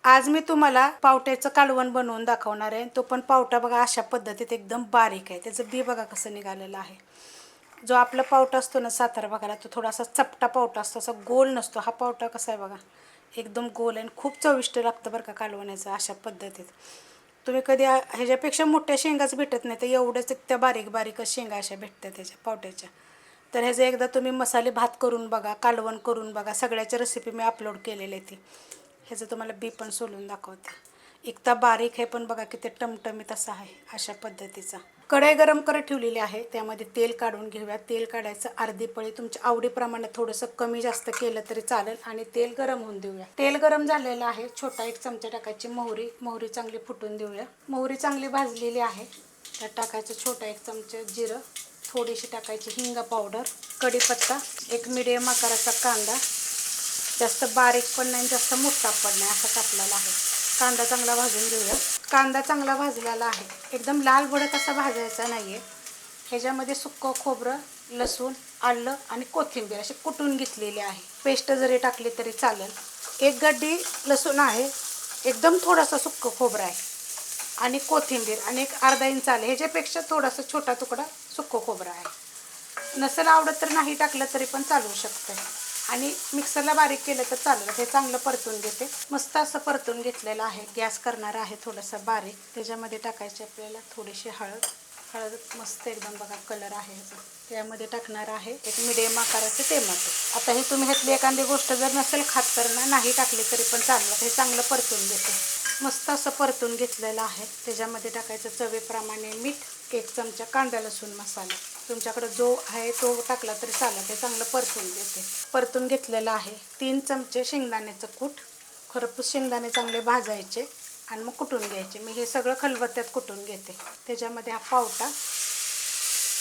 आज मी तुम्हाला पावट्याचं कालवण बनवून दाखवणार आहे। तो पण पावटा बघा अशा पद्धतीत एकदम बारीक आहे। त्याचं बी बघा कसं निघालेलं आहे। जो आपला पावटा असतो ना सातारा भागाला, तो थोडासा चपटा पावटा असतो, असा गोल नसतो। हा पावटा कसा आहे बघा, एकदम गोल आहे, खूप चविष्ट लागतं बरं का कालवणाचं अशा पद्धतीत। तुम्ही कधी ह्याच्यापेक्षा मोठ्या शेंगाच भेटत नाही, तर एवढंच त्या बारीक बारीकच शेंगा अशा भेटतात त्याच्या पावट्याच्या। तर ह्याचं एकदा तुम्ही मसाले भात करून बघा, कालवण करून बघा। सगळ्याच्या रेसिपी मी अपलोड केलेली आहे ती। ह्याचं तुम्हाला बी पण सोलून दाखवते। एकदा बारीक आहे पण बघा किती टमटमीत असा आहे अशा पद्धतीचा। कढई गरम करत ठेवलेली आहे, त्यामध्ये तेल काढून घेऊया। तेल काढायचं अर्धी पळी, तुमच्या आवडीप्रमाणे थोडंसं कमी जास्त केलं तरी चालेल। आणि तेल गरम होऊन देऊया। तेल गरम झालेलं आहे, छोटा 1 चमचा टाकायची मोहरी चांगली फुटून देऊया। मोहरी चांगली भाजलेली आहे, त्यात टाकायचं छोटा 1 चमचा जिरं, थोडीशी टाकायची हिंग पावडर, कढीपत्ता, एक मीडियम आकाराचा कांदा, जास्त बारीक पण नाही जास्त मोठा पण नाही असा कापलेला आहे। कांदा चांगला भाजून घेऊया। कांदा चांगला भाजलेला आहे, एकदम लाल भडक असा भाजायचा नाहीये। ह्याच्यामध्ये सुक्कं खोबरं, लसूण, आलं आणि कोथिंबीर अशी कुटून घेतलेली आहे। पेस्ट जरी टाकली तरी चालेल। 1 गड्डी लसूण आहे, एकदम थोडासा सुक्कं खोबरं आहे आणि कोथिंबीर आणि एक अर्धा इंच आले। ह्याच्यापेक्षा थोडासा छोटा तुकडा सुक्कं खोबरं आहे। नसेल आवडत तर नाही टाकलं तरी पण चालू शकतं आणि मिक्सरला बारीक केलं तर चालेल। हे चांगलं परतून घेते, मस्त असं परतून घेतलेलं आहे। गॅस करणार आहे थोडासा बारीक, त्याच्यामध्ये टाकायची आपल्याला थोडीशी हळद मस्त एकदम बघा कलर आहे ह्याचा। त्यामध्ये टाकणार आहे एक मीडियम आकाराचे टोमॅटो। आता हे तुम्ही ह्यातली एखादी गोष्ट जर नसेल खात तर नाही टाकली तरी पण चालेल। हे चांगलं परतून घेते, मस्त असं परतून घेतलेलं आहे। त्याच्यामध्ये टाकायचं चवीप्रमाणे मीठ, 1 चमचा कांदा लसूण मसाला, तुमच्याकडे जो आहे तो टाकला तरी चालेल। हे चांगलं परतून घेते, परतून घेतलेलं आहे। 3 चमचे शेंगदाण्याचं कूट, खरपूस शेंगदाणे चांगले भाजायचे आणि मग कुटून घ्यायचे। मी हे सगळं खलबत्त्यात कुटून घेते। त्याच्यामध्ये हा पावटा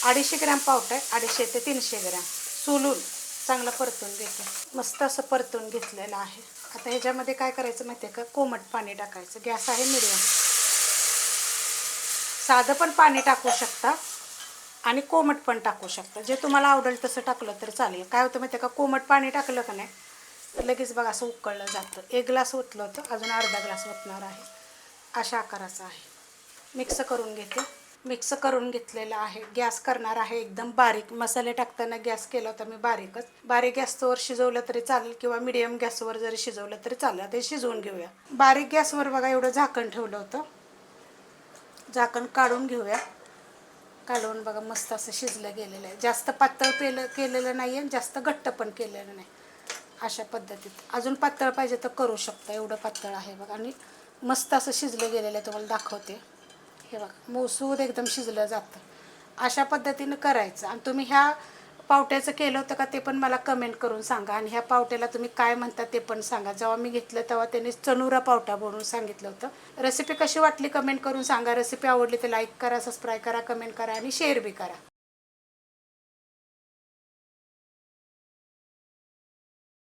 250 ग्रॅम पावटा आहे, 250 ते 300 ग्रॅम सोलून चांगलं परतून घेते। मस्त असं परतून घेतलेलं आहे। आता ह्याच्यामध्ये काय करायचं माहिती आहे का, कोमट पाणी टाकायचं। गॅस आहे मीडियम, साधं पण पाणी टाकू शकता आणि कोमट पण टाकू शकता, जे तुम्हाला आवडेल तसं टाकलं तर चालेल। काय होतं माहिती आहे का, कोमट पाणी टाकलं का नाही तर लगेच बघा असं उकळलं जातं। 1 ग्लास ओतलं होतं, अजून अर्धा ग्लास ओतणार आहे, अशा आकाराचं आहे। मिक्स करून घेते, मिक्स करून घेतलेलं आहे। गॅस करणार आहे एकदम बारीक। मसाले टाकताना गॅस केला होता मी बारीकच। बारीक गॅसवर शिजवलं तरी चालेल किंवा मीडियम गॅसवर जरी शिजवलं तरी चालेल। ते शिजवून घेऊया। बारीक गॅसवर बघा एवढं झाकण ठेवलं होतं, झाकण काढून घेऊया। कालवण बघा मस्त असं शिजलं गेलेलं आहे, जास्त पातळ केलेलं नाही आहे, जास्त घट्ट पण केलेलं नाही, अशा पद्धतीत। अजून पातळ पाहिजे तर करू शकता, एवढं पातळ आहे बघा। आणि मस्त असं शिजलं गेलेलं आहे, तुम्हाला दाखवते। हे बघा मऊसूद एकदम शिजलं जातं, अशा पद्धतीनं करायचं। आणि तुम्ही ह्या पावट्याचं केलं होतं का ते पण मला कमेंट करून सांगा। आणि ह्या पावट्याला तुम्ही काय म्हणता ते पण सांगा। जेव्हा मी घेतलं तेव्हा त्याने चनुरा पावटा बनवून सांगितलं होतं। रेसिपी कशी वाटली कमेंट करून सांगा। रेसिपी आवडली तर लाईक करा, सबस्क्राईब करा, कमेंट करा आणि शेअर बी करा।